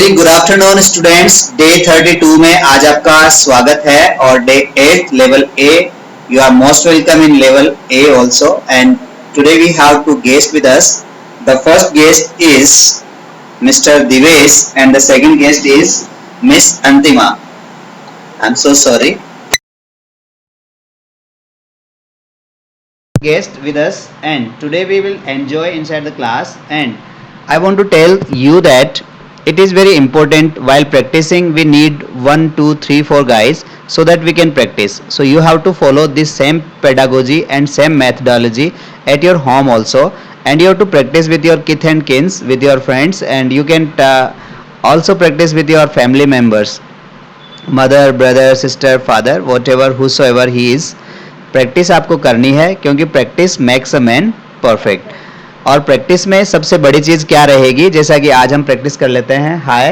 Very good afternoon students. Day 32 में आज आपका स्वागत है और day 8 level A. You are most welcome in level A also and today we have two guest with us. The first guest is mister Divesh and the second guest is miss Antima. I am so sorry. Guest with us and today we will enjoy inside the class and I want to tell you that it is very important while practicing we need 1 2 3 4 guys so that we can practice. So you have to follow this same pedagogy and same methodology at your home also, and you have to practice with your kith and kins, with your friends, and you can also practice with your family members, mother, brother, sister, father, whatever whosoever he is. Practice आपको करनी है क्योंकि practice makes a man perfect. और practice में सबसे बड़ी चीज क्या रहेगी, जैसा कि आज हम प्रैक्टिस कर लेते हैं। Hi,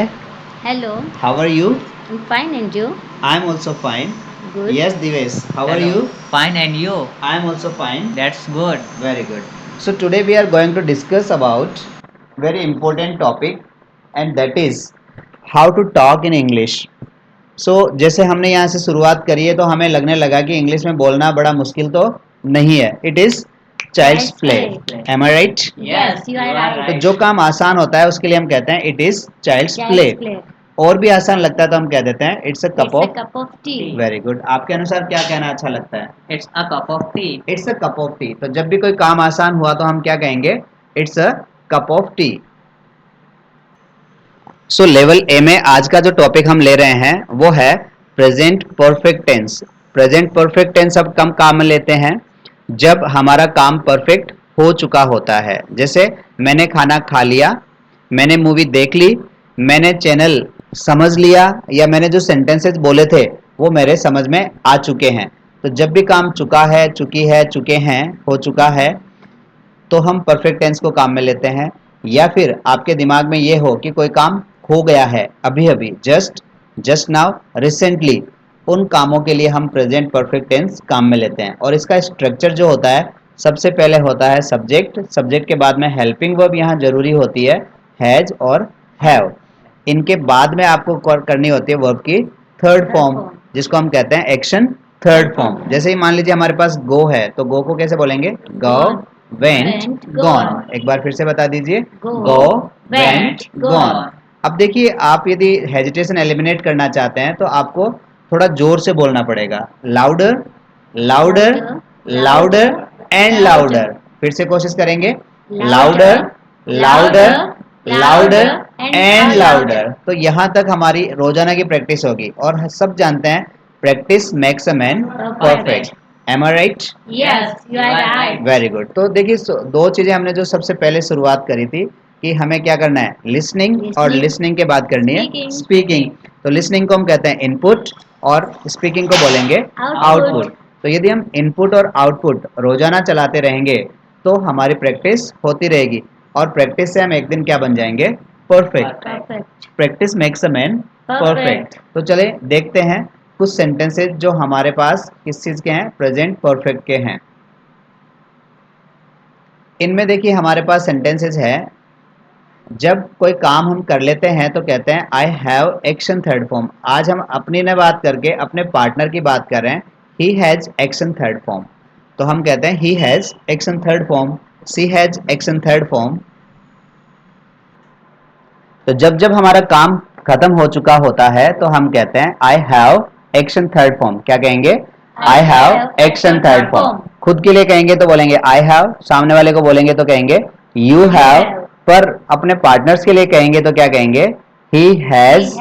hello, how are you? I'm fine and you? I am also fine. Good. Yes Divesh, how are Hello. You? Fine, and you? I am also fine. That's good. Very good. So today we are going to discuss about very important topic and that is how to talk in English. जैसे हमने यहाँ से शुरुआत करी है तो हमें लगने लगा कि इंग्लिश में बोलना बड़ा मुश्किल तो नहीं है। It is child's play. Am I right? Yes, you are right. तो जो काम आसान होता है उसके लिए हम कहते हैं it is child's play. Play. और भी आसान लगता है तो हम कह देते हैं it's a It's cup a of. cup of tea. Very good. आपके अनुसार क्या कहना अच्छा लगता है? It's a cup of tea. It's a cup of T. तो जब भी कोई काम आसान हुआ तो हम क्या कहेंगे? It's a cup of T. So level A में आज का जो टॉपिक हम ले रहे हैं वो है present perfect tense. Present perfect tense अब कम काम में लेते हैं जब हमारा काम परफेक्ट हो चुका होता है। जैसे मैंने खाना खा लिया, मैंने मूवी देख ली, मैंने चैनल समझ लिया, या मैंने जो सेंटेंसेस बोले थे वो मेरे समझ में आ चुके हैं। तो जब भी काम चुका है, चुकी है, चुके हैं, हो चुका है, तो हम परफेक्ट टेंस को काम में लेते हैं। या फिर आपके दिमाग में ये हो कि कोई काम हो गया है अभी अभी, जस्ट नाउ, रिसेंटली, उन कामों के लिए हम प्रेजेंट परफेक्ट टेंस काम में लेते हैं। और इसका स्ट्रक्चर जो होता है, सबसे पहले होता है सब्जेक्ट, सब्जेक्ट के बाद में हेल्पिंग वर्ब यहाँ जरूरी होती है, हैज और हैव। इनके बाद में आपको करनी होती है वर्ब की थर्ड फॉर्म, जिसको हम कहते हैं एक्शन थर्ड फॉर्म। जैसे ही मान लीजिए हमारे पास गो है तो गो को कैसे बोलेंगे? गो, वेंट, गॉन। एक बार फिर से बता दीजिए, गो, वेंट, गॉन। अब देखिए, आप यदि हेजिटेशन एलिमिनेट करना चाहते हैं तो आपको थोड़ा जोर से बोलना पड़ेगा। Louder, louder, louder and louder. फिर से कोशिश करेंगे, louder, louder, louder and louder. तो यहाँ तक हमारी रोजाना की प्रैक्टिस होगी। और सब जानते हैं practice makes a man perfect. Am I right? Yes, you are right. Very good. तो देखिए, दो चीजें हमने जो सबसे पहले शुरुआत करी थी कि हमें क्या करना है, लिसनिंग, और लिसनिंग के बाद करनी है Speaking. स्पीकिंग। तो लिसनिंग को हम कहते हैं इनपुट और स्पीकिंग को बोलेंगे आउटपुट। तो यदि हम इनपुट और आउटपुट रोजाना चलाते रहेंगे तो हमारी प्रैक्टिस होती रहेगी, और प्रैक्टिस से हम एक दिन क्या बन जाएंगे? Perfect. Perfect. Practice makes a man perfect. तो चले देखते हैं कुछ सेंटेंसेस जो हमारे पास किस चीज के हैं, प्रेजेंट परफेक्ट के हैं। इनमें देखिए हमारे पास सेंटेंसेस है, जब कोई काम हम कर लेते हैं तो कहते हैं I have action third form. आज हम अपनी ने बात करके अपने पार्टनर की बात कर रहे हैं, he has action third form. तो हम कहते हैं he has action third form, she has action third form. तो जब जब हमारा काम खत्म हो चुका होता है तो हम कहते हैं I have action third form. क्या कहेंगे? I have action third form. खुद के लिए कहेंगे तो बोलेंगे आई हैव, सामने वाले को बोलेंगे तो कहेंगे यू हैव, पर अपने पार्टनर्स के लिए कहेंगे तो क्या कहेंगे? ही हैज,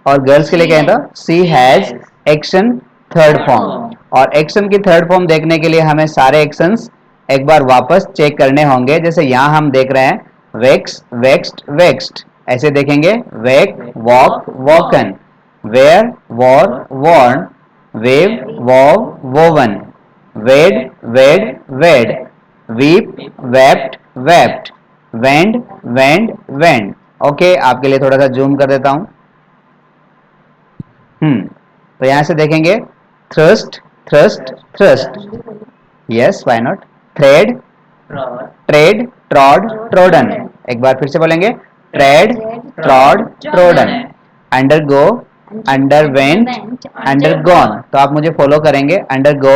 और गर्ल्स के लिए कहें तो सी हैज एक्शन थर्ड फॉर्म। और एक्शन की थर्ड फॉर्म देखने के लिए हमें सारे एक्शंस एक बार वापस चेक करने होंगे। जैसे यहाँ हम देख रहे हैं वेक्स, वेक्स्ड, वेक्स्ड, ऐसे देखेंगे wake, woke, woken, wear, wore, worn, weave, wove, woven, wed, wed, wed, weep, wept, wept, wend, wend, wend. Okay, आपके लिए थोड़ा सा जूम कर देता हूं। तो यहां से देखेंगे thrust, thrust, thrust, yes, why not, thread, trade, ट्रॉड, trodden. एक बार फिर से बोलेंगे trade, trod, trodden, undergo, underwent, undergone। तो आप मुझे फॉलो करेंगे, undergo,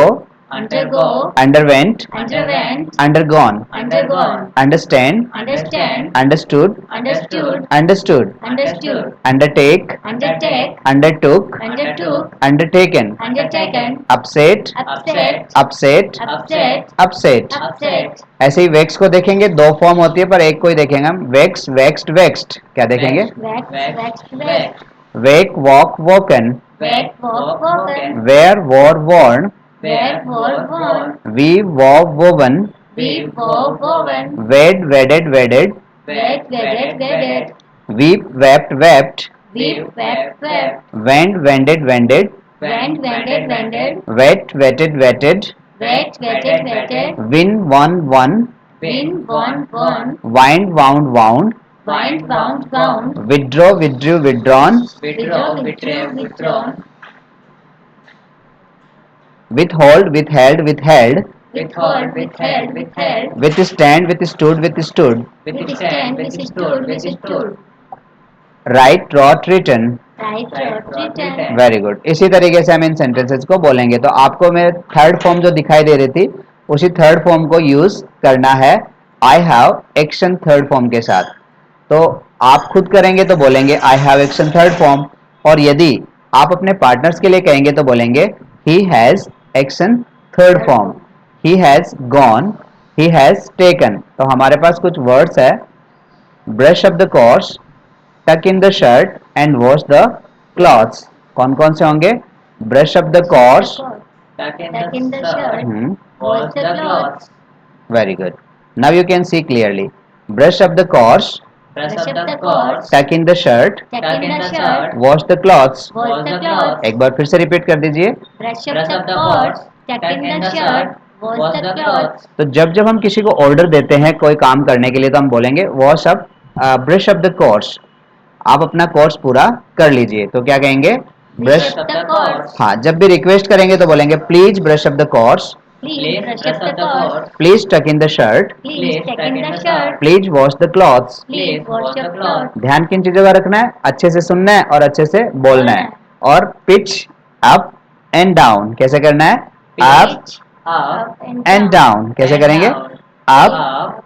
undergo, underwent, underwent, undergone, undergone, understand, understand, understood, understood, understood, understood, undertake, undertake, undertook, undertook, undertaken, undertaken, upset, upset, upset, upset, upset। upset, ऐसे he wakes को देखेंगे, दो form होती है पर एक को ही देखेंगे हम, वेक्स, वेक्स्ड, वेक्स्ड। क्या देखेंगे? wax, waxed, waxed, wake, walk, woken, wake, walk, woken, wear, wore, worn, wear, wore, worn, weave, wove, woven, weave, wove, woven, wed, wedded, wedded, wed, wedded, wedded, weep, wept, wept, weep, wept, wept, wend, wended, wended, went, wended, wended, wet, wetted, wetted, wet, wetted, wetted, win, won, won, win, won, won, wind, wound, wound, wind, wound, wound, withdraw, withdrew, withdrawn, withdraw, withdrew, withdrawn, withhold, withheld, withheld, withhold, withheld, withheld, withstand, withstood, withstood, withstand, withstood, withstood, write, wrought, written। right, wrote, written, very good. इसी तरीके से हम इन sentences को बोलेंगे। तो आपको मैं third form जो दिखाई दे रही थी, उसी थर्ड फॉर्म को यूज करना है I have action third form के साथ। तो आप खुद करेंगे तो बोलेंगे I have action third form, और यदि आप अपने पार्टनर्स के लिए कहेंगे तो बोलेंगे he has action third form, he has gone, he has taken. तो हमारे पास कुछ वर्ड्स है, brush up the course, tuck in the shirt and wash the clothes. कौन कौन से होंगे? Brush up the course, tuck in the shirt, wash the clothes, very good. Now you can see clearly, brush up the course, brush up the coats, tuck in the shirt, tuck in the shirt, wash the clothes. wash the clothes, एक बार फिर से repeat कर दीजिए। brush up the coats, tuck in the shirt, wash the clothes, तो जब जब हम किसी को ऑर्डर देते हैं कोई काम करने के लिए तो हम बोलेंगे wash up, brush up the course, आप अपना कोर्स पूरा कर लीजिए। तो क्या कहेंगे? brush brush. up the coats, हाँ, जब भी रिक्वेस्ट करेंगे तो बोलेंगे please brush up the coats, please brush up the coats, please tuck in the shirt, please tuck in the shirt, please wash the clothes. please wash the clothes, ध्यान किन चीजों का रखना है? अच्छे से सुनना है और अच्छे से बोलना है। और पिच अप एंड डाउन कैसे करना है? Up pitch, up and down कैसे करेंगे? Up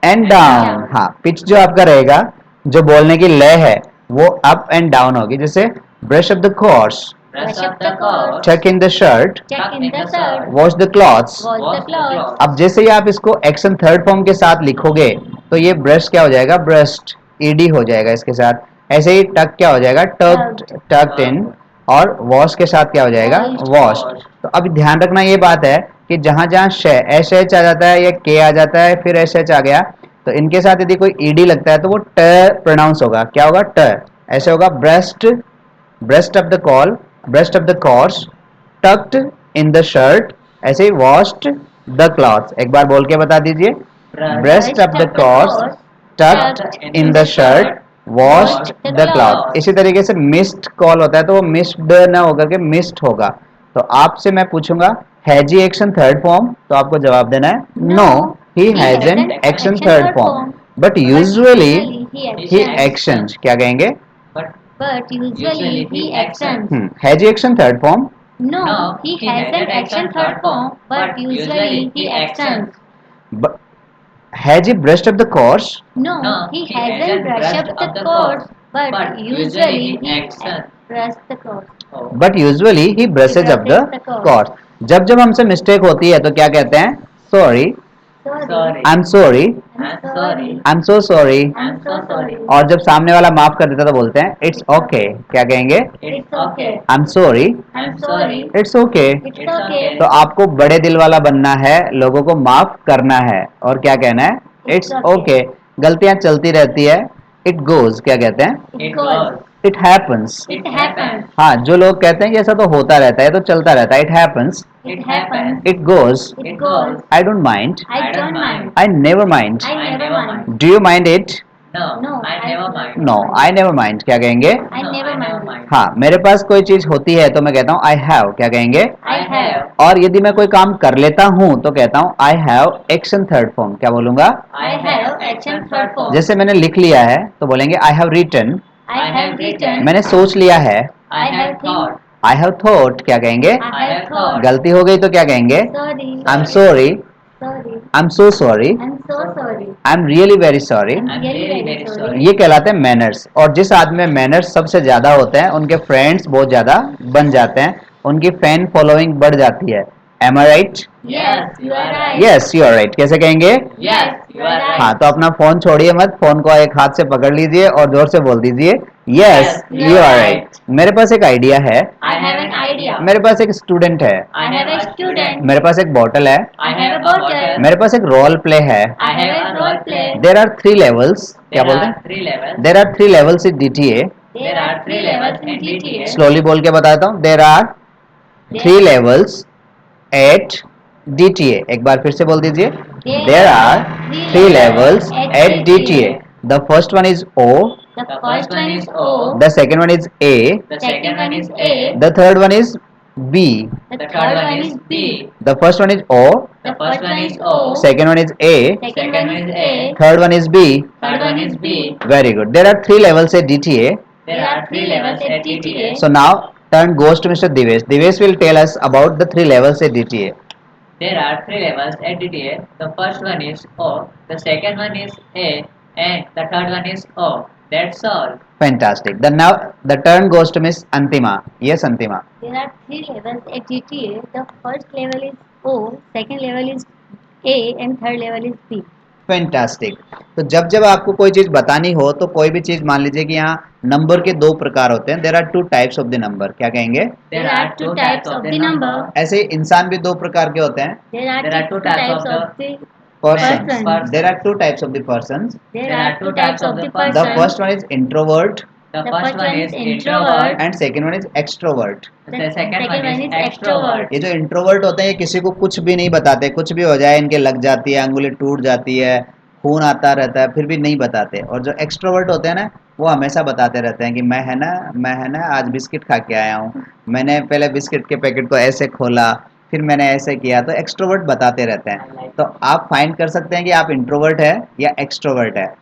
and down. हाँ, पिच जो आपका रहेगा, जो बोलने की लय है, वो अप एंड डाउन होगी। जैसे brush up the course, brush up the coats, tuck in the shirt, tuck in the shirt, wash the clothes. wash the clothes, अब जैसे ही आप इसको एक्शन थर्ड फॉर्म के साथ लिखोगे तो ये ब्रश क्या हो जाएगा? ब्रश्ड, ईडी हो जाएगा इसके साथ। ऐसे ही टक क्या हो जाएगा? Tucked, tucked in. और वॉश के साथ क्या हो जाएगा? वॉश्ड। तो अब ध्यान रखना ये बात है कि जहां जहां एच एच आ जाता है या के आ जाता है फिर एच एच आ गया, तो इनके साथ यदि कोई ईडी लगता है तो वो ट प्रोनाउंस होगा। क्या होगा? ट। ऐसे होगा brushed, brushed up the course, brushed up the course, tucked in the shirt, ऐसे ही वॉश्ड द क्लॉथ्स। एक बार बोल के बता दीजिए, brushed up the course, tucked in the shirt, washed the cloth. इसी तरीके से मिस्ड कॉल होता है तो वो मिस्ड ना होकर के मिस्ड होगा। तो आपसे मैं पूछूंगा has he action third form, तो आपको जवाब देना है no, he hasn't action third form, but usually he actions. क्या कहेंगे? but usually he actions. Has he action third form, No, he hasn't action third form, but usually he actions. Has he brushed up the course, No, he hasn't brushed up the course, but usually he brushed the course. But usually he brushes up the course. जब जब हमसे mistake होती है तो क्या कहते हैं? Sorry, Sorry, I am sorry, I'm sorry, I am so sorry. I'm so sorry. और जब सामने वाला माफ कर देता है तो बोलते हैं इट्स ओके। क्या कहेंगे? It's okay, I am sorry, I'm sorry, it's okay. it's okay. तो आपको बड़े दिल वाला बनना है, लोगों को माफ करना है और क्या कहना है? It's It's okay. गलतियां चलती रहती है, इट गोज। क्या कहते हैं? It goes, it happens. it happens, हाँ, जो लोग कहते हैं कि ऐसा तो होता रहता है, तो चलता रहता है, it happens, it happens, it goes, it goes. I don't mind, I don't mind, I never mind, I never mind. Do you mind it, No, I never mind. No I never mind क्या कहेंगे? I No, never I never mind. mind. हाँ, मेरे पास कोई चीज होती है तो मैं कहता हूँ आई हैव क्या कहेंगे? I have. और यदि मैं कोई काम कर लेता हूँ तो कहता हूँ I have action third form क्या बोलूंगा? I have action third form. जैसे मैंने लिख लिया है तो बोलेंगे I have written. I have written. मैंने सोच लिया है I have thought. I have thought क्या कहेंगे? I have thought. गलती हो गई तो क्या कहेंगे? Sorry. I am sorry, Sorry. I am so sorry, I'm so sorry. I am really very sorry. I'm really very sorry. ये कहलाते हैं मैनर्स। और जिस आदमी में मैनर्स सबसे ज्यादा होते हैं उनके फ्रेंड्स बहुत ज्यादा बन जाते हैं, उनकी फैन फॉलोइंग बढ़ जाती है। Am I right? Yes, you are right. Yes you are right. कैसे कहेंगे? Yes, you are right. हाँ, तो अपना फोन छोड़िए मत, फोन को एक हाथ से पकड़ लीजिए और जोर से बोल दीजिए यस यू आर राइट। मेरे पास एक आइडिया है, I have an idea. मेरे पास एक स्टूडेंट है, I have a student. मेरे पास एक बॉटल है, I have a bottle. मेरे पास एक रोल प्ले है। I have a role play. There are 3 levels क्या There बोलते are हैं? 3 levels. There are 3 levels in DTA। There are 3 levels in DTA. Slowly बोल के बताता हूँ। There are 3 levels at DTA। एक बार फिर से बोल दीजिए। There are 3 levels at DTA। The first one is O, The first one is O. The second one is A, The second one is A. The third one is B, The third one is B. The first one is O, The first one is O. second one is A, Second one is A. third one is B. Third one is B. Very good. There are 3 levels at DTA. There are 3 levels at DTA. So now turn goes to Mr. Divesh. Divesh will tell us about the 3 levels at DTA. There are 3 levels at DTA. The first one is O, the second one is A, and the third one is O. That's all. Fantastic. Then now the turn goes to Miss Antima. Yes, Antima. There are 3 levels at GTA. The first level is O, second level is A, and third level is B. Fantastic. तो जब जब आपको कोई चीज बतानी हो तो कोई भी चीज मान लीजिए कि यहाँ नंबर के 2 प्रकार होते हैं। There are 2 types of the number क्या कहेंगे? There are 2 types of the number. ऐसे ही इंसान भी 2 प्रकार के होते हैं। There are There are 2 two types types of of the Persons. Persons. There are 2 types of the persons. There are 2 types of the The person. first one is introvert The first one is introvert. and second one is extrovert. The second one is extrovert. ये जो introvert होते हैं ये किसी को कुछ भी नहीं बताते, कुछ भी हो जाए इनके लग जाती है, अंगुली टूट जाती है, खून आता रहता है, फिर भी नहीं बताते। और जो एक्सट्रोवर्ट होते हैं ना वो हमेशा बताते रहते हैं कि मैं है ना आज बिस्किट खा के आया हूँ, मैंने पहले बिस्किट के पैकेट को ऐसे खोला, फिर मैंने ऐसे किया। तो एक्सट्रोवर्ट बताते रहते हैं। तो आप फाइंड कर सकते हैं कि आप इंट्रोवर्ट है या एक्सट्रोवर्ट है।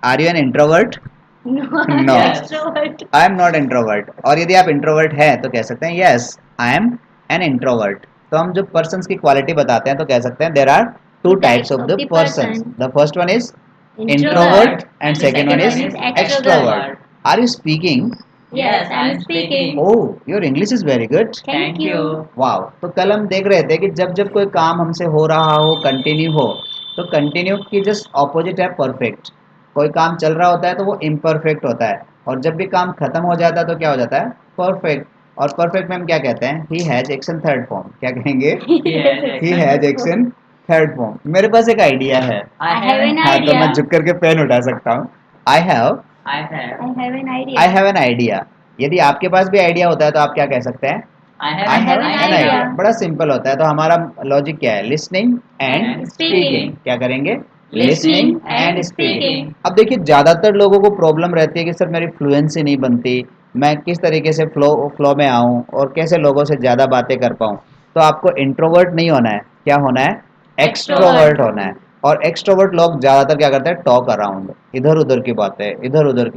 Are you an introvert? No. No. Extrovert. I am not introvert. और यदि आप इंट्रोवर्ट हैं तो कह सकते हैं yes I am an introvert. तो हम जो पर्सन्स की क्वालिटी बताते हैं तो कह सकते हैं there are 2 types of the persons. The first one is introvert and second one is extrovert. Are you speaking? Yes, I'm speaking. Oh your English is very good. Thank you. Wow. तो कल हम देख रहे थे कि जब जब कोई काम हमसे हो रहा हो, कंटिन्यू हो, तो कंटिन्यू की जस्ट ऑपोजिट है परफेक्ट। कोई काम चल रहा होता है तो वो इम्परफेक्ट होता है, और जब भी काम खत्म हो जाता है तो क्या हो जाता है? परफेक्ट। और परफेक्ट में हम क्या कहते हैं? He has action third form. क्या कहेंगे? He has action third form. मेरे पास एक आइडिया है। I have an हाँ, तो मैं idea. झुक करके पेन उठा सकता हूँ। I have I have. I have an idea. I have an idea. यदि आपके पास भी आइडिया होता है तो आप क्या कह सकते हैं? I have I have an an idea. Idea. बड़ा सिंपल होता है। तो हमारा लॉजिक क्या है? Listening and And speaking. speaking. क्या करेंगे? Listening and and speaking. अब देखिए ज़्यादातर लोगों को प्रॉब्लम रहती है कि सर मेरी फ्लुएंसी नहीं बनती, मैं किस तरीके से फ्लो में आऊँ और कैसे लोगों से ज़्यादा बातें कर पाऊँ। तो आपको इंट्रोवर्ट नहीं होना है, क्या होना है? एक्सट्रोवर्ट होना है। और एक्सट्रोवर्ट लोग ज़्यादातर क्या करते हैं? टॉक अराउंड, इधर उधर की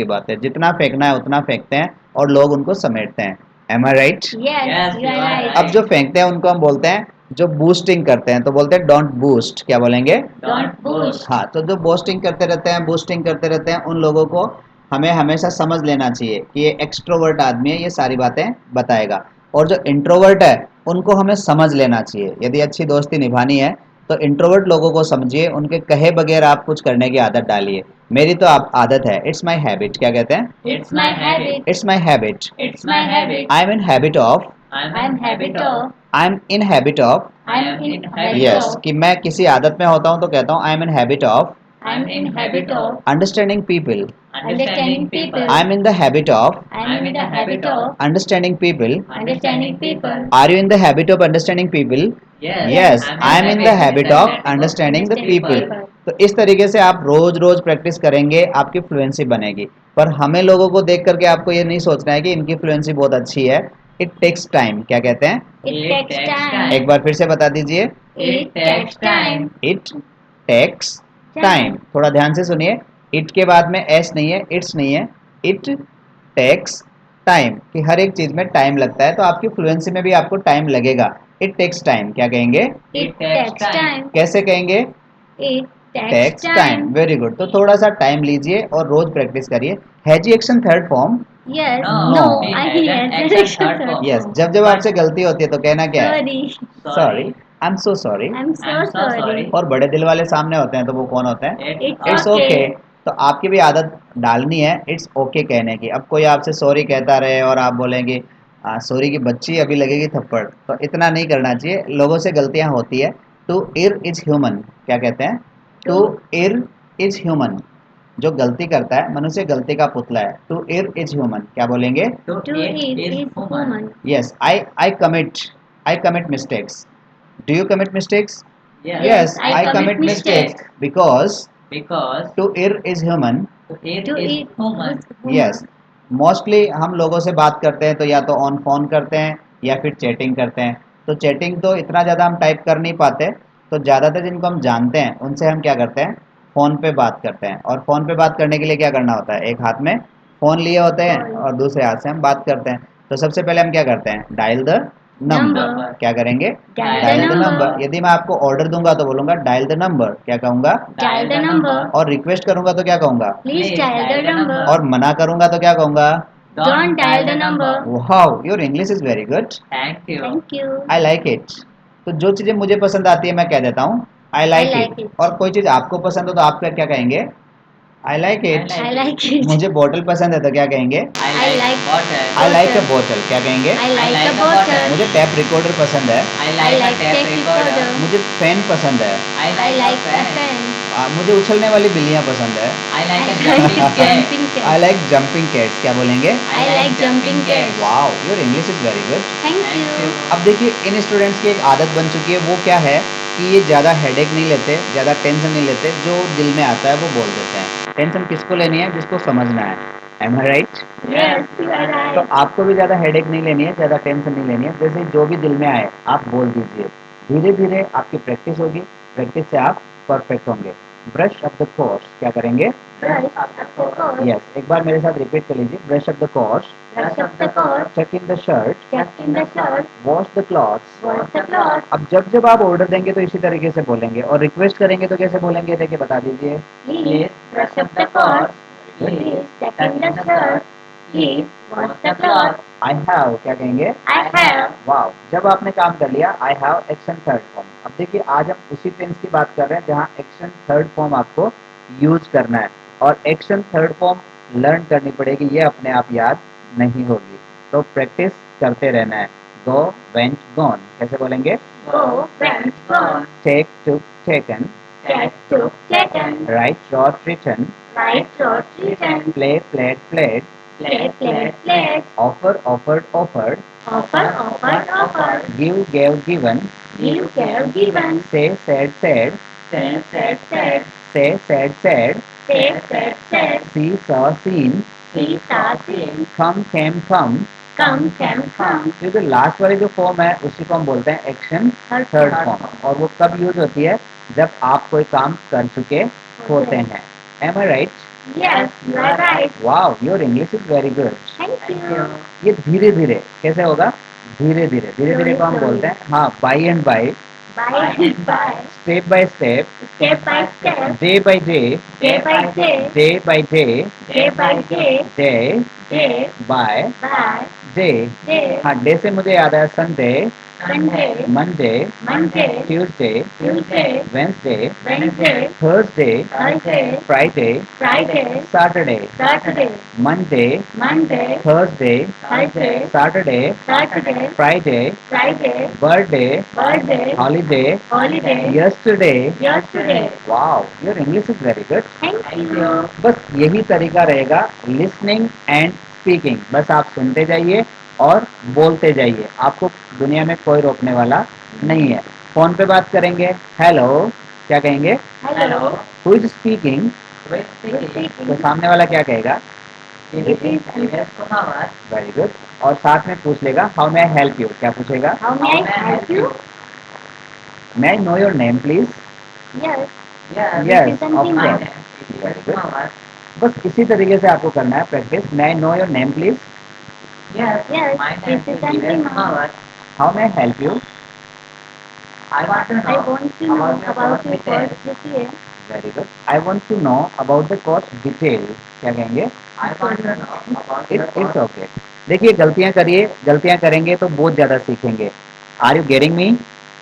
बातें, जितना फेंकना है उतना फेंकते हैं और लोग उनको समेटते हैं। Am I right? Yes, Yes, you are you are right. अब जो फेंकते हैं उनको हम बोलते हैं, जो बूस्टिंग करते हैं तो बोलते हैं डोंट बूस्ट। क्या बोलेंगे? Don't push. हाँ, तो जो बूस्टिंग करते रहते हैं उन लोगों को हमें हमेशा समझ लेना चाहिए कि ये एक्सट्रोवर्ट आदमी है, ये सारी बातें बताएगा। और जो इंट्रोवर्ट है उनको हमें समझ लेना चाहिए। यदि अच्छी दोस्ती निभानी है तो इंट्रोवर्ट लोगों को समझिए, उनके कहे बगैर आप कुछ करने की आदत डालिए। मेरी तो आप आदत है, इट्स माई हैबिट। क्या कहते हैं? It's my habit. It's my habit. It's my habit. I am in habit of, I'm habit of. I am in habit of, I'm in habit yes, of. कि मैं किसी आदत में होता हूँ तो कहता हूँ I am in habit of I'm in habit of understanding people. understanding people. I am in the habit of I'm in the habit of understanding people. understanding people. Are you in the habit of understanding people? Yes. Yes, I am in the habit of understanding understanding the people. तो इस तरीके से आप रोज रोज practice करेंगे, आपकी fluency बनेगी। पर हमें लोगों को देख करके आपको ये नहीं सोचना है कि इनकी फ्लुएंसी बहुत अच्छी है। It takes time. क्या कहते हैं? It takes time. एक बार फिर से बता दीजिए। It takes time. It takes time. थोड़ा ध्यान से सुनिए, इट के बाद में एस नहीं है, इट्स नहीं है, इट टेक्स टाइम, कि हर एक चीज में टाइम लगता है, तो आपकी फ्लुएंसी में भी आपको टाइम लगेगा। It takes time. क्या कहेंगे? It takes time. कैसे कहेंगे? It takes takes time. time. Very good. तो थोड़ा सा टाइम लीजिए और रोज प्रैक्टिस करिए। हैजी action third form. Yes. No. I yes. Third form. Yes, जब जब आपसे गलती होती है तो कहना क्या है? Sorry. Sorry, I am so sorry. I'm so I'm so sorry. sorry. और बड़े दिल वाले सामने होते हैं तो वो कौन होते हैं? It's it's okay. ओके। तो आपकी भी आदत डालनी है इट्स ओके कहने की। अब कोई आपसे सॉरी कहता रहे और आप बोलेंगे सॉरी की बच्ची, अभी लगेगी थप्पड़, तो इतना नहीं करना चाहिए। लोगों से गलतियां होती है। To err is human. क्या कहते हैं? To err is human. जो गलती करता है, मनुष्य गलती का पुतला है। To err is human. क्या बोलेंगे? To To eat eat is is human. human. Yes, I commit mistakes. Do you commit mistakes? Yes. Yes, I I commit commit mistakes because Because to err is human. to eat To is eat human. is human. Yes, mostly हम लोगों से बात करते हैं तो या तो on phone करते हैं या फिर चैटिंग करते हैं। तो चैटिंग तो इतना ज़्यादा हम टाइप कर नहीं पाते, तो ज़्यादातर जिनको हम जानते हैं उनसे हम क्या करते हैं? फ़ोन पे बात करते हैं। और फ़ोन पे बात करने के लिए क्या करना होता है? एक हाथ में फ़ोन लिए होते हैं और दूसरे हाथ से हम बात करते हैं। तो सबसे पहले हम क्या करते हैं? Dial the number. Number. क्या करेंगे? Dial dial the the number. Number. यदि मैं आपको ऑर्डर दूंगा तो बोलूंगा डायल द नंबर। क्या कहूंगा? Dial the number. और रिक्वेस्ट करूंगा तो क्या कहूंगा? Please dial the number. और मना करूंगा तो क्या कहूंगा? Don't dial the number. Wow, your English is very good. Thank you. Thank you. I like it. तो जो चीजें मुझे पसंद आती है मैं कह देता हूँ I like like it. it. और कोई चीज आपको पसंद हो तो आप क्या कहेंगे? I like it. I like it. मुझे बॉटल पसंद है तो क्या कहेंगे? I I like like water. I like a Bottle. Bottle. क्या कहेंगे? I like like the a bottle. bottle. मुझे टैप रिकॉर्डर पसंद है। I I like a like tape tape recorder. recorder. मुझे फैन पसंद है। I I like a like a fan. fan. मुझे उछलने वाली बिल्लियाँ पसंद है। I like a I jumping like cat. jumping cat. I like jumping cats. क्या बोलेंगे? I like jumping cat. Wow, your English is very good. Thank Thank you. you. अब देखिए, इन students की एक आदत बन चुकी है। वो क्या है कि ये ज़्यादा हेडेक नहीं लेते, ज़्यादा टेंशन नहीं लेते, जो दिल में आता है वो बोल देते हैं। टेंशन किसको लेनी है? जिसको समझना है। Am I right? Yes, you are तो right. आपको भी ज़्यादा हेडेक नहीं लेनी है, ज़्यादा टेंशन नहीं लेनी है। जैसे जो भी दिल में आए आप बोल दीजिए। धीरे धीरे आपकी प्रैक्टिस होगी, प्रैक्टिस से आप परफेक्ट होंगे। Brush up the course. क्या करेंगे? Brush up the course. Yes, एक बार मेरे साथ रिपीट कर लीजिए। Brush up the course, Brush up the course. Check in the shirt, Check in the shirt. Wash the clothes. Wash the cloth. अब जब जब आप ऑर्डर देंगे तो इसी तरीके से बोलेंगे, और रिक्वेस्ट करेंगे तो कैसे बोलेंगे? देखिए बता दीजिए। Please brush up the course. Please check in the shirt. Please wash the cloth. I have. क्या कहेंगे? I have. वाओ, जब आपने काम कर लिया I have action third form. अब देखिए, आज हम उसी टेंस की बात कर रहे हैं जहाँ एक्शन थर्ड फॉर्म आपको यूज करना है। और एक्शन थर्ड फॉर्म लर्न करनी पड़ेगी, ये अपने आप याद नहीं होगी। तो प्रैक्टिस करते रहना है। Go, went, gone. कैसे बोलेंगे? Go, went, gone. Take, took, taken. Take, took, taken. Write, wrote, written. Write, wrote, written. Play, played, played. Play, played, played. Offer, offered, offered. Offer, offered, offered. Give, gave, given. Give, gave, given. Say, said, said. Say, said, said. Say, said, said. Say, said, said. See, saw, seen. See, saw, seen. Come, came, come. Come, came, come. तो जो last वाली जो form है उसी को हम बोलते हैं action Third third form. Form. और वो कब यूज होती है? जब आप कोई काम कर चुके होते हैं। Am I right? Yes, you are right. Wow, your English is very good. Thank you. ये धीरे धीरे कैसे होगा? धीरे धीरे, धीरे धीरे को हम बोलते हैं हाँ by and by, By and by. Step by step, Step by step. Day by day, Day by day. Day by day, Day by day. Day Day bye by day. day. हाँ, डे से मुझे याद है Sunday, Sunday. Monday, Monday. Tuesday, Tuesday. Wednesday, Wednesday. Thursday, Thursday. Friday, Friday. Saturday, Saturday. Monday, Monday. Thursday, Thursday. Saturday, Saturday. Friday, Friday. Birthday, Birthday. Holiday, Holiday. Yesterday. Yesterday. Wow, your English is very good. Thank you. बस यही तरीका रहेगा listening and speaking. बस आप सुनते जाइए और बोलते जाइए, आपको दुनिया में कोई रोकने वाला नहीं है। फोन पे बात करेंगे, हेलो क्या कहेंगे? Hello. Who is speaking? With Who's speaking, तो speaking? सामने वाला क्या कहेगा? it is Divesh Kumar. Very good. और साथ में पूछ लेगा how may I help you. क्या पूछेगा? How may I help you? May I know your name please. Yes. Yes, Yes, Represent of the my course. name is Very Divesh good. Kumar. बस इसी तरीके से आपको करना है practice. May I know your name please. Yes, Yes, my name is represent the Divesh man. Kumar. How may I help you. I want to I know want to know about your about course your details. course detail. Very good. I want to know about the course detail. क्या कहेंगे? I want to know about your it's course. Okay. देखिए गलतियां करिए. गलतियां करेंगे तो बहुत ज़्यादा सीखेंगे. Are you getting me?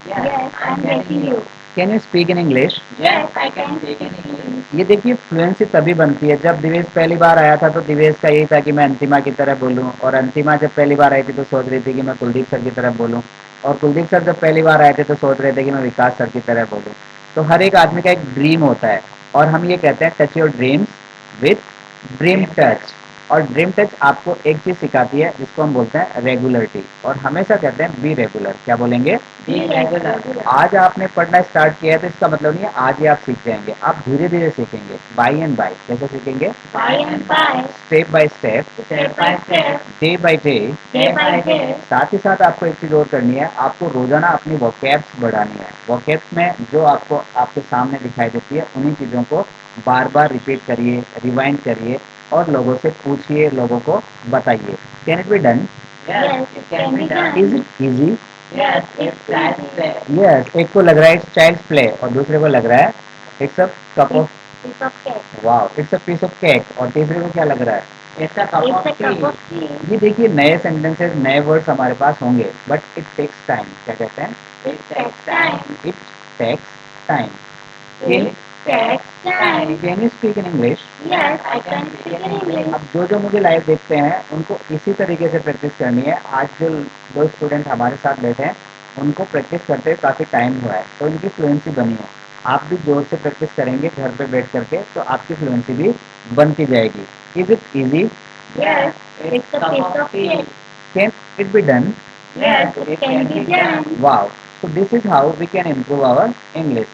Yes, I'm getting you. Can you speak in English? Yes, I can speak in English. ये देखिए फ्लुएंसी तभी बनती है. जब दिवेश पहली बार आया था तो दिवेश का यही था कि मैं अंतिमा की तरह बोलूं. और अंतिमा जब पहली बार आई थी तो सोच रही थी कि मैं कुलदीप सर की तरह बोलूं. और कुलदीप सर जब पहली बार आए थे तो सोच रहे थे कि मैं विकास सर की तरह बोलूं. तो हर एक आदमी का एक ड्रीम होता है. और हम ये कहते हैं touch your dreams with dream touch. और ड्रीम टच आपको एक चीज सिखाती है जिसको हम बोलते हैं रेगुलरिटी. और हमेशा कहते हैं बी रेगुलर. क्या बोलेंगे? Be regular. आज आपने पढ़ना स्टार्ट किया है तो इसका मतलब नहीं है आज ही आप सीख जाएंगे. आप धीरे धीरे सीखेंगे. By and by. कैसे सीखेंगे? By and by, step by step. Step by step, day by day. day by day. साथ ही साथ आपको एक चीज और करनी है. आपको रोजाना अपनी वोकैब्स बढ़ानी है. वोकैब्स में जो आपको आपके सामने दिखाई देती है उन्हीं चीजों को बार बार रिपीट करिए, रिवाइंड करिए और लोगों से पूछिए, लोगों को बताइए. Can it be done? yes, it can be done. Is it easy? Yes, it's child's play. Yes. एक को लग रहा है इट्स चाइल्ड्स प्ले और दूसरे को लग रहा है it's a cup of Piece of cake. Wow it's a piece of cake. और तीसरे को क्या लग रहा है? It's a cup It's of a cup tea. of tea. ये देखिए नए सेंटेंसेस, नए वर्ड्स हमारे पास होंगे बट इट टेक्स टाइम. क्या कहते हैं? It takes time. It takes time. It takes time. Can you speak in English? Yes, I can speak in English. अब जो जो मुझे लाइव देखते हैं उनको इसी तरीके से प्रैक्टिस करनी है. आज जो दो स्टूडेंट हमारे साथ बैठे हैं उनको प्रैक्टिस करते हुए काफ़ी टाइम हुआ है तो उनकी फ्लुएंसी बनी है. आप भी जोर से प्रैक्टिस करेंगे घर पे बैठ करके तो आपकी फ्लुएंसी भी बनती जाएगी. Is it easy? Yes, it's a piece of cake. Can it be done? Yes, it can be done. Wow. So this is how we can improve our English.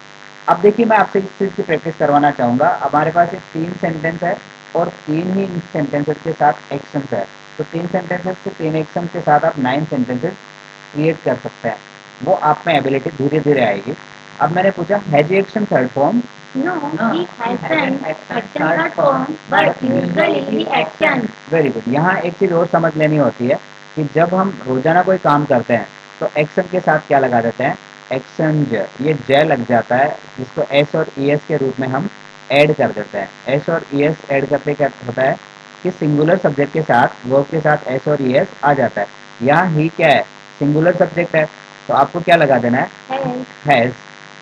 अब देखिए मैं आपसे इस चीज़ की प्रैक्टिस करवाना चाहूँगा. हमारे पास ये 3 सेंटेंस है और 3 ही सेंटेंसेस के साथ एक्शंस है. तो 3 सेंटेंसेस के 3 एक्शन के साथ आप 9 सेंटेंसेस क्रिएट कर सकते हैं. वो आप में एबिलिटी धीरे धीरे आएगी. अब मैंने पूछा has action third form. No, he hasn't action third form, but usually he actions. Very good. यहाँ एक चीज़ और समझ लेनी होती है कि जब हम रोजाना कोई काम करते हैं तो एक्शन के साथ क्या लगा देते हैं? एक्शन ज. ये ज लग जाता है जिसको एस और ई एस के रूप में हम ऐड कर देते हैं. एस और ई एस ऐड करते क्या होता है कि सिंगुलर सब्जेक्ट के साथ वर्ब के साथ एस और ई एस आ जाता है. यहाँ ही क्या है? सिंगुलर सब्जेक्ट है तो आपको क्या लगा देना है? Has. हैज.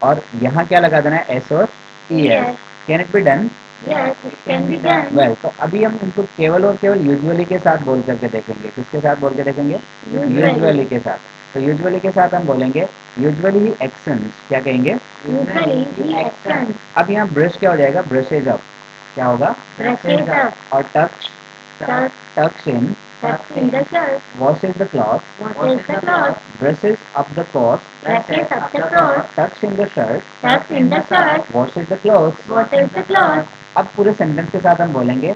और यहाँ क्या लगा देना है? एस और E S. Yes. Can it be done? Yes, it can be done. Well तो अभी हम इनको केवल और केवल यूजुअली के साथ बोल करके देखेंगे. किसके साथ बोल के देखेंगे? Usually. यूजुअली के साथ. तो यूजुअली के साथ हम बोलेंगे यूजुअली ही एक्शंस. क्या कहेंगे? Usually he actions. अब यहाँ ब्रश क्या हो जाएगा? Brushes up. क्या होगा? Brushes up. और touch. Touch. Touch in. Tucks in the shirt. Washes the cloth. Washes the cloth. Brushes up the cloth. Brushes up the cloth. Touch in the shirt. Tucks in the shirt. Washes the cloth. Washes the cloth. अब पूरे sentence के साथ हम बोलेंगे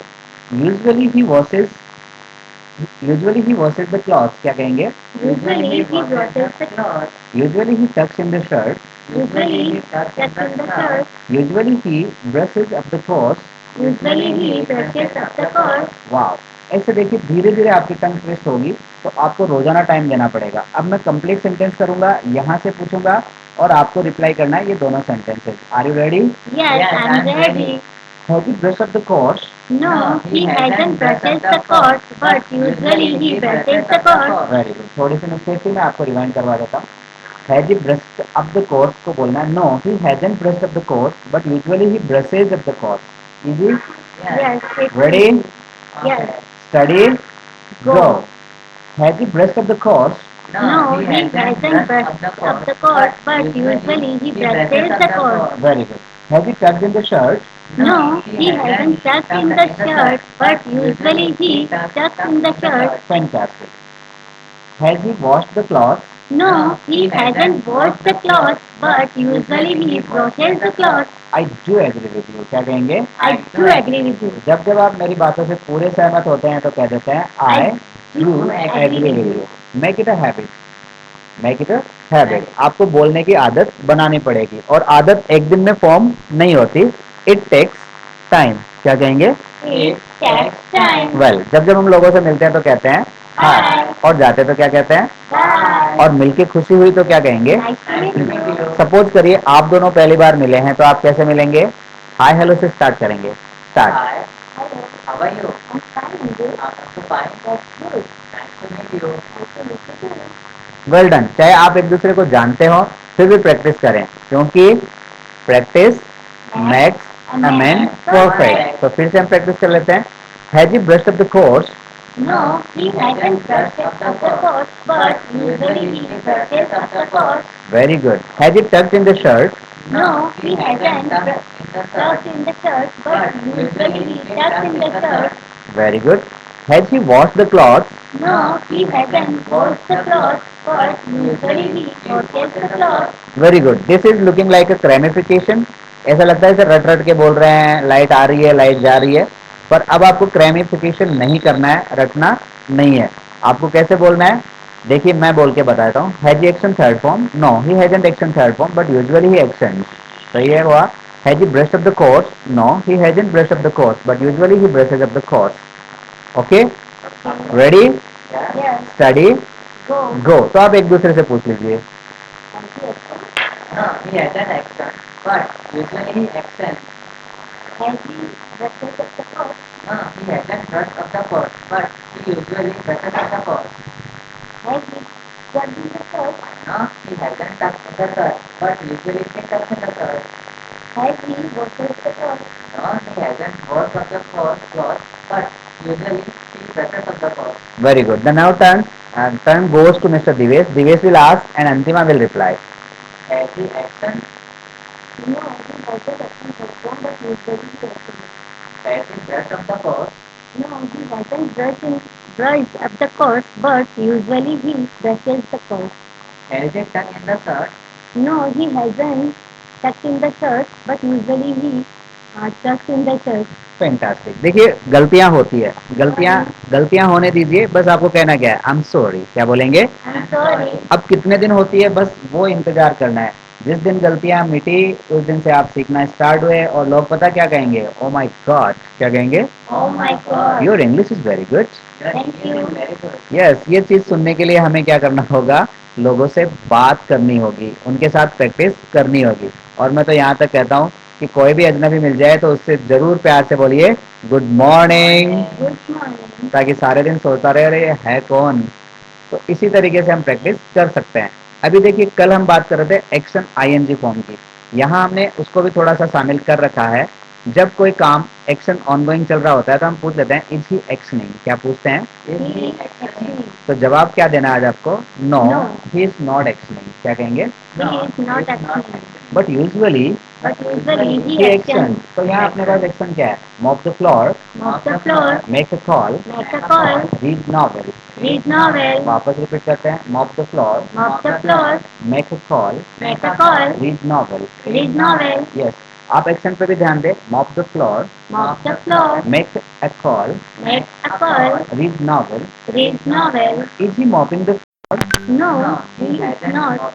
usually he washes. Usually he washes the cloth. क्या कहेंगे? Usually he washes the cloth. Usually he tucks in the shirt. Usually he tucks in the shirt. Usually he brushes up the cloth. Usually he brushes up the cloth. Wow. ऐसे देखिए धीरे धीरे आपकी टंग twist होगी तो आपको रोजाना time देना पड़ेगा. अब मैं कंप्लीट सेंटेंस करूंगा, यहाँ से पूछूंगा और आपको रिप्लाई करना है ये दोनों sentences. Are you ready? Yes, I'm ready. Have you brush up the course? No, he hasn't brushes the cloth, but usually he brushes the cloth. Very good. थोड़ी सी मिस्टेक थी, मैं आपको रिवाइंड करवा देता हूँ. Has he brushed up the course को बोलना है. No he hasn't brushed up the course but usually he brushes up the course. Easy. Yes, it's ready? Yes. Steady. Go. Go. Has he brushed up the course? No, he hasn't brushed up the cloth, but usually he brushes the cloth. Very good. Has he talked in the shirt? No, he hasn't tucked in the shirt, but usually he tucks in the shirt. Fantastic. Has he washed the cloth? No, he hasn't washed the cloth, but usually he washes the cloth. I do agree with you, क्या कहेंगे? I do agree with you. जब जब आप मेरी बातों से पूरे सहमत होते हैं तो कह देते हैं I do agree with you. Make it a habit, make it a habit. आपको बोलने की आदत बनानी पड़ेगी और आदत एक दिन में फॉर्म नहीं होती, इट टेक्स टाइम। क्या कहेंगे? It takes time. वेल जब जब हम लोगों से मिलते हैं तो कहते हैं हाय, और जाते तो क्या कहते हैं? Bye. और मिलके खुशी हुई तो क्या कहेंगे? Nice to meet you. Suppose करिए आप दोनों पहली बार मिले हैं तो आप कैसे मिलेंगे? हाय हेलो से स्टार्ट करेंगे। Start. Hi, Hello. how are you? I'm fine, and you? I'm also fine. That's good. Nice to meet you. Nice to meet you too. Well done. चाहे आप एक दूसरे को जानते हो फिर भी प्रैक्टिस करें, क्योंकि practice makes a man perfect. तो फिर से हम प्रैक्टिस कर लेते हैं। Has you brushed up the course? No, he hasn't brushed up the coat, but usually he brushes up the coat. Very good. Has you talked in the shirt? No, he hasn't tucked in the shirt, but usually he tucks in the shirt. Very good. Has he wash the cloth? No, he hasn't washed the clothes, but usually he washes the clothes. Very good. This is looking like a cremification. ऐसा लगता है जैसे रट रट के बोल रहे हैं, लाइट आ रही है लाइट जा रही है, पर अब आपको क्रेमिफिकेशन नहीं करना है, रटना नहीं है। आपको कैसे बोलना है? देखिए मैं बोल के बताता हूँ। Has action third form? No he hasn't action third form, but usually he action. सही है हुआ। Has he brushed up the course? No he hasn't brushed up the course, but usually he brushes up the course. Okay, ready, Yes, steady, go. Go. तो आप एक दूसरे से पूछ लीजिए। No, he hasn't action, but usually he actions. Has he brushed up the coat? No, he hasn't brushed up the coat, but he usually brushes up the coat. Has he tucked in the shirt? No, he hasn't tucked in the shirt, but usually he tucks in the shirt. Has he washed up the clothes? No, he hasn't washed up the cloth, but usually he brushes up the cloth. Very good. The now turn goes to Mr. Divesh. Divesh will ask and Antima will reply. Has he action? No, he hasn't actually performed, but usually he actually. Has he brushed up the coat? No, he hasn't brushed up the coat, but usually he brushes the coat. Has he tucked in the shirt? No, he hasn't tucked in the shirt, but usually he tucks in the shirt. Fantastic. देखिए गलतियां होती है, गलतियां होने दीजिए, बस आपको कहना क्या है? I am sorry. क्या बोलेंगे? I'm sorry. अब कितने दिन होती है बस वो इंतजार करना है। जिस दिन गलतियां मिटी उस दिन से आप सीखना स्टार्ट हुए और लोग पता क्या कहेंगे? Oh my God. क्या कहेंगे? Oh my God. Your English is very good. Thank you. Very good. Yes, ये चीज सुनने के लिए हमें क्या करना होगा? लोगों से बात करनी होगी, उनके साथ प्रैक्टिस करनी होगी। और मैं तो यहाँ तक कहता हूँ कि कोई भी अजनबी मिल जाए तो उससे जरूर प्यार से बोलिए गुड मॉर्निंग, Good morning. ताकि सारे दिन सोचता रहे अरे ये है कौन। तो इसी तरीके से हम प्रैक्टिस कर सकते हैं। अभी देखिए कल हम बात कर रहे थे एक्शन आईएनजी फॉर्म की, यहाँ हमने उसको भी थोड़ा सा शामिल कर रखा है। जब कोई काम एक्शन ऑनगोइंग चल रहा होता है तो हम पूछ लेते हैं इज ही एक्शनिंग। क्या पूछते हैं? Is He he is acting? acting. तो जवाब क्या देना है आज आपको? No No. He is not actioning. क्या कहेंगे? He is not acting. But usually But usually he he action. actions. तो यहाँ अपने पास एक्शन क्या है? Mop the floor, Mop the floor. Make a call, Make a call. Read novel. Read novel. वापस repeat करते हैं। Mop the floor, Mop the floor. Make a call, Make a call. Read novel. Read novel. Yes, आप action पे भी ध्यान दें। Mop the floor, Mop the floor. Make a call, Make a call. Read novel. Read novel. Is he mopping the? No, he is not.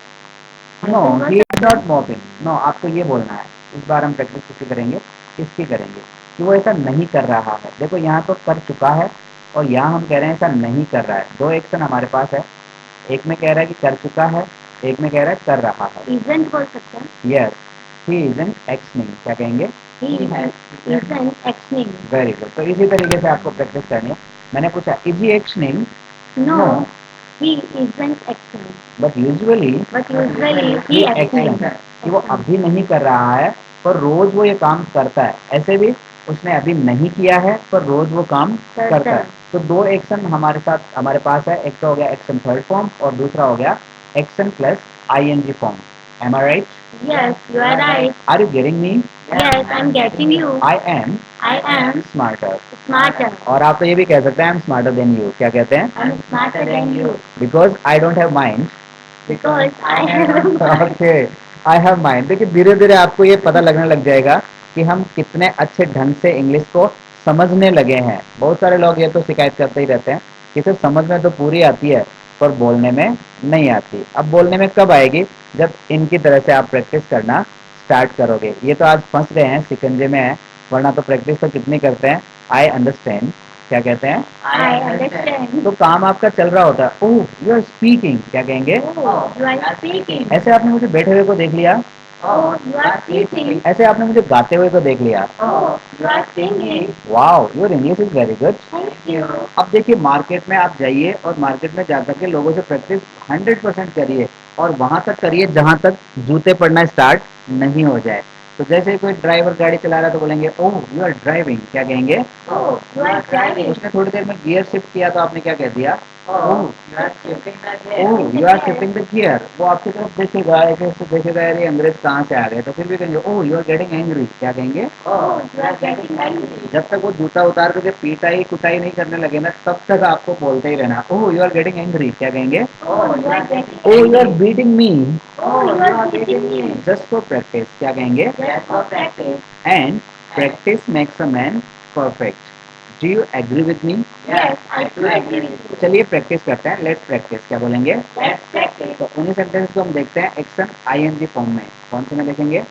No he is not mopping. No, आपको ये बोलना है। इस बार हम प्रैक्टिस किसकी करेंगे? इसकी करेंगे कि वो ऐसा नहीं कर रहा है। देखो यहाँ तो कर चुका है और यहाँ हम कह रहे हैं ऐसा नहीं कर रहा है। दो एक्शन हमारे पास है, एक में कह रहा है कि कर चुका है, एक में कह रहा है कर रहा है। Isn't बोल सकते हैं. Yes, he isn't actioning. क्या कहेंगे? He isn't acting. Very good. तो इसी तरीके से आपको प्रैक्टिस करनी है। मैंने पूछा is he actioning? No, No. he isn't acting. But usually But usually he he action, acts. कि वो अभी नहीं कर रहा है पर रोज वो ये काम करता है। ऐसे भी उसने अभी नहीं किया है पर रोज वो काम करता है। तो दो एक्शन हमारे साथ हमारे पास है। एक तो हो गया एक्शन थर्ड फॉर्म और दूसरा हो गया action plus ING form. Am I right? Yes, you are right. Are you getting me? Yes, I'm getting you. I am I am smarter. smarter. और आप तो ये भी कह सकते हैं I am smarter than you. क्या कहते हैं? I'm smarter than you. Because I don't have mind, because I have a mind. Okay, I have mind. देखिए धीरे धीरे आपको ये पता लगने लग जाएगा कि हम कितने अच्छे ढंग से इंग्लिश को समझने लगे हैं। बहुत सारे लोग ये तो शिकायत करते ही रहते हैं कि सर समझ में तो पूरी आती है पर बोलने में नहीं आती। अब बोलने में कब आएगी? जब इनकी तरह से आप प्रैक्टिस करना स्टार्ट करोगे। ये तो आज फंस गए हैं, शिकंजे में है, वरना तो प्रैक्टिस तो कितनी करते हैं। आई अंडरस्टैंड, क्या कहते हैं? I understand. तो काम आपका चल रहा होता है। ओह यू आर स्पीकिंग, क्या कहेंगे? Oh, you are speaking. ऐसे आपने मुझे बैठे हुए को देख लिया, Oh, you are sitting. ऐसे आपने मुझे गाते हुए को देख लिया। Oh, you are singing. Wow, your English is very good. Thank you. अब देखिए मार्केट में आप जाइए और मार्केट में जाकर के लोगों से प्रैक्टिस 100% करिए और वहां तक करिए जहां तक जूते पड़ना स्टार्ट नहीं हो जाए। तो जैसे कोई ड्राइवर गाड़ी चला रहा है तो बोलेंगे ओह यू आर ड्राइविंग, क्या कहेंगे? Oh, you are driving. उसने थोड़ी देर में गियर शिफ्ट किया तो आपने क्या कह दिया? Oh, oh you are shifting the gear. Oh you are shifting the gear. वो आपकी तरफ देखेगा, ऐसे ऐसे देखेगा, अरे अंग्रेज कहाँ से आ गए, तो फिर भी कहेंगे oh you are getting angry, क्या कहेंगे? Oh, you are getting angry. जब तक वो जूता उतार करके पीटाई कुटाई नहीं करने लगे ना तब तक आपको बोलते ही रहना oh you are getting angry, क्या कहेंगे? Oh, you are getting oh you are angry. Beating me, Oh, you are beating me. Just for practice, क्या कहेंगे? Just for practice. And practice makes a man perfect. Do you agree with me? Yes, I do agree with you. चलिए practice करते हैं, let's practice, क्या बोलेंगे? Let's practice. तो उन्हीं sentence को हम देखते हैं एक्शन आईएनजी फॉर्म में। कौन से में देखेंगे?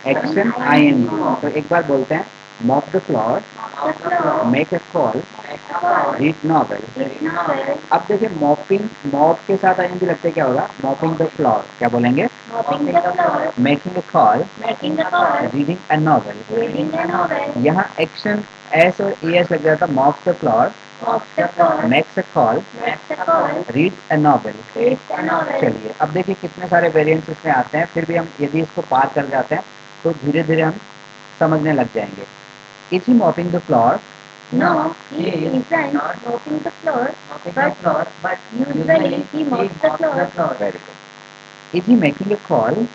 Action ING. तो एक बार बोलते हैं mop the floor, Mop the floor. Make a call, Make a call. Read novel. Read novel. अब देखिए मॉपिंग, मॉप के साथ आईएनजी लगते क्या होगा? मॉपिंग द फ्लोर, क्या बोलेंगे? Mopping the floor. Making a call, Making the call. Reading a novel. Reading a novel. यहाँ एक्शन एस और ई एस लग जाता, mop the floor, Mop the floor. Makes a call, Makes a call. Read a novel. Reads a novel. चलिए अब देखिए कितने सारे variants इसमें आते हैं, फिर भी हम यदि इसको पार कर जाते हैं तो धीरे धीरे हम समझने लग जाएंगे। Is he mopping the floor? No, he isn't mopping the floor, Mopping the but floor, but usually he mops the floor. Very good. Is he making a call?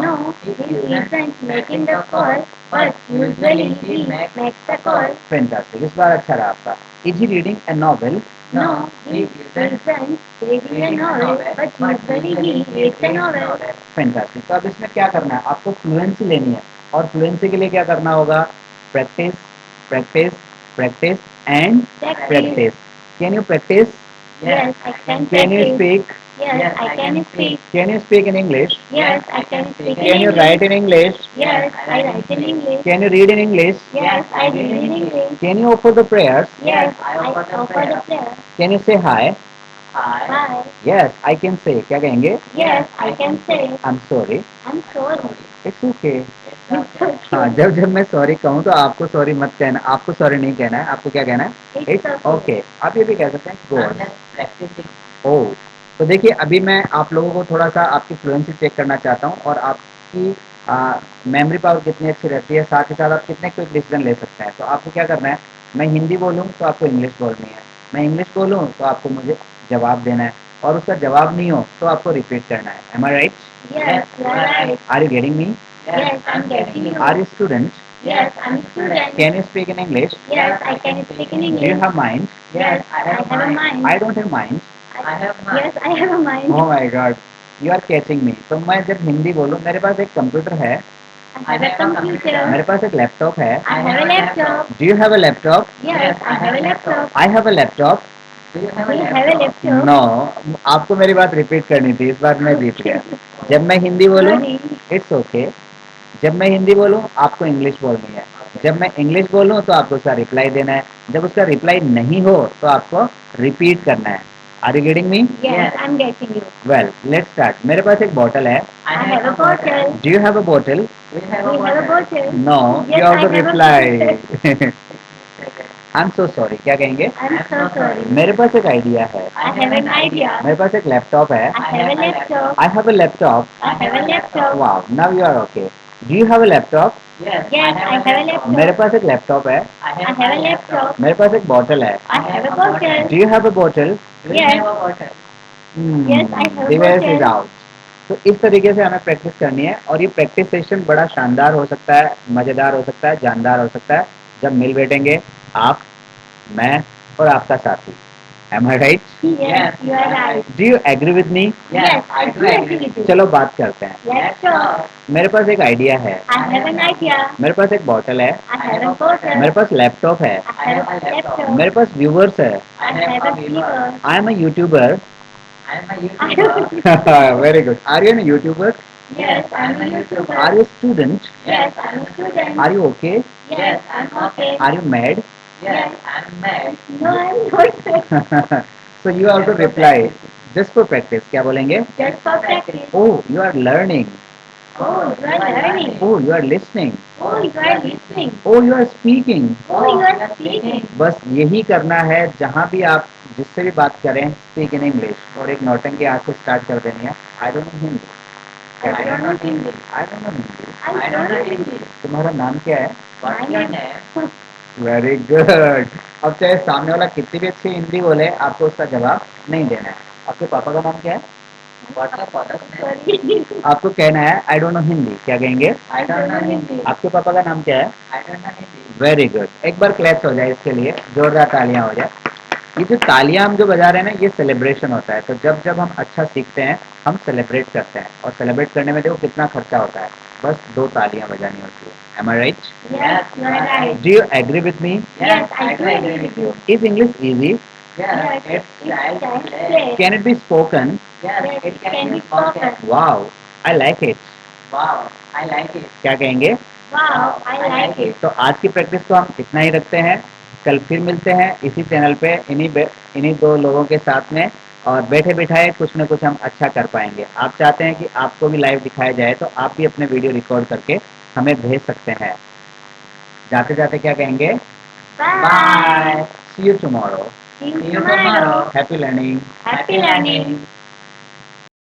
No, he isn't making the call, but usually he makes the call. Fantastic, इस बार अच्छा रहा आपका। Is he reading a novel? No, he isn't reading a novel, but usually he reads a novel. Fantastic. तो अब इसमें क्या करना है, आपको फ्लुएंसी लेनी है और फ्लुएंसी के लिए क्या करना होगा? Practice practice practice and practice. Can you practice? Yes, I can can you practice. Speak? Yes, I can speak. Can you speak in English? Yes, I can speak in can you English. Right in English? Yes, I write in English. Can you read in English? Yes, I read in English. Can you offer the prayers? Yes, I offer the prayer. Can you से हाय? Hi. Bye. Yes I can say, क्या कहेंगे? Yes, I can say, I am sorry, I'm sorry. It's okay. It's okay. हाँ, जब जब मैं sorry कहूँ तो आपको सॉरी मत कहना, आपको सॉरी नहीं कहना है, आपको क्या कहना है? It's it's okay. ओके। आप ये भी कह सकते हैं I'm गॉड। just practicing. ओ, तो देखिए अभी मैं आप लोगों को थोड़ा सा आपकी फ्लुएंसी चेक करना चाहता हूँ और आपकी मेमोरी पावर कितनी अच्छी रहती है, साथ ही साथ आप कितने क्विक डिसीजन ले सकते हैं। तो आपको क्या करना है, मैं हिंदी बोलूँ तो आपको इंग्लिश बोलनी है, मैं इंग्लिश बोलूँ तो आपको मुझे जवाब देना है और उसका जवाब नहीं हो तो आपको रिपीट करना है। Am I right? Yes, you are right. Are you getting me? Yes, I'm getting you. Are you student? Yes, I'm a student. Can you speak in English? Yes, I can speak in do you English. Have mind? Yes, I have a mind. I don't have mind. I have mind. Yes, I have a mind. Oh my God, you are catching me. तो मैं जब हिंदी बोलूँ, मेरे पास एक computer है, I have a computer. मेरे पास एक लैपटॉप है। I have a laptop. Do you have a laptop? Yes, I have a laptop. I have a laptop. Do you have Do a you have a laptop? laptop? No, आपको मेरी बात repeat करनी थी, इस बार मैं जीत गया। जब मैं हिंदी बोलूँ Sorry. इट्स ओके, जब मैं हिंदी बोलूँ आपको इंग्लिश बोलनी है, जब मैं इंग्लिश बोलूँ तो आपको उसका रिप्लाई देना है, जब उसका रिप्लाई नहीं हो तो आपको रिपीट करना है। Are you getting me? Yes, I'm getting you. Well let's start. मेरे पास एक बॉटल है। I have a bottle. Do you have a bottle? We have Do a you have a bottle. bottle? No, Yes, you have I to have a reply. bottle. I am so sorry, क्या कहेंगे? I'm so sorry. मेरे पास एक idea है, I have an idea. मेरे पास एक laptop है। I have a laptop. I have a laptop. I have a laptop. Wow, now you are okay. Do you have a laptop? Yes, Yes, I have a laptop. मेरे पास एक laptop है, I I have a laptop. मेरे पास एक bottle है। I have a bottle. Do you have a bottle? Do you have a bottle? Yes, I have a Device bottle. is out. तो इस तरीके से हमें प्रैक्टिस करनी है और ये प्रैक्टिस सेशन बड़ा शानदार हो सकता है, मज़ेदार हो सकता है, जानदार हो सकता है जब मिल बैठेंगे आप, मैं और आपका साथी। Am I right? Yes, you are right. Do you agree with me? Yes, I do agree with you. चलो बात करते हैं. Let's talk. मेरे पास एक आइडिया है. I have an idea. मेरे पास एक बॉटल है. I have a bottle. मेरे पास लैपटॉप है. I have a laptop. मेरे पास व्यूवर्स है. I have a viewer. I am a YouTuber. I am a YouTuber. Very good. Are you a YouTuber? Yes, I'm a YouTuber. Are you a student? Yes, I'm a student. Are you okay? Yes, I'm okay. Are you mad? Yes, I am mad. No, I'm not. So you also reply just for practice. क्या बोलेंगे? Just for practice. Oh, you are learning. Oh, you are learning. Oh, you are listening. Oh, you are listening. Oh, you are speaking. Oh, you are speaking. बस यही करना है. जहाँ भी आप जिससे भी बात करें, स्पीक इन इंग्लिश. और एक नौटंकी आज से स्टार्ट कर देनी है. I don't know Hindi. I don't know Hindi. I don't know Hindi. I don't know Hindi. तुम्हारा नाम क्या है? What's your name? Very good. अब चाहे सामने वाला कितनी भी अच्छी हिंदी बोले, आपको उसका जवाब नहीं देना है. आपके पापा का नाम क्या है? What's your father's name? Sorry. आपको कहना है आई डोंट नो हिंदी. क्या कहेंगे? I don't know Hindi. आपके पापा का नाम क्या है? I don't know Hindi. Very good. एक बार क्लैप्स हो जाए इसके लिए, जोरदार तालियां हो जाए. ये जो तालियां हम जो बजा रहे हैं ना, ये सेलिब्रेशन होता है. तो जब जब हम अच्छा सीखते हैं, हम सेलिब्रेट करते हैं. और सेलिब्रेट करने में देखो कितना खर्चा होता है. बस 2 तालियां बजानी होती है. Am I right? Yes, you are right. Do you agree with me? Yes, I do agree with you. Is English easy? Yes, it's Yes, nice. play. Can it be spoken? Yes, it can be spoken. Wow, I like it. Wow, I like it. क्या कहेंगे? Wow, I like it. तो आज की practice को हम इतना ही रखते हैं. कल फिर मिलते हैं इसी चैनल पे इन्हीं 2 लोगों के साथ में. और बैठे बिठाए कुछ न कुछ हम अच्छा कर पाएंगे. आप चाहते हैं कि आपको भी लाइव दिखाया जाए, तो आप भी अपने वीडियो रिकॉर्ड करके हमें भेज सकते हैं. जाते जाते क्या कहेंगे? Bye. See you tomorrow. See you tomorrow. Happy learning. Happy learning.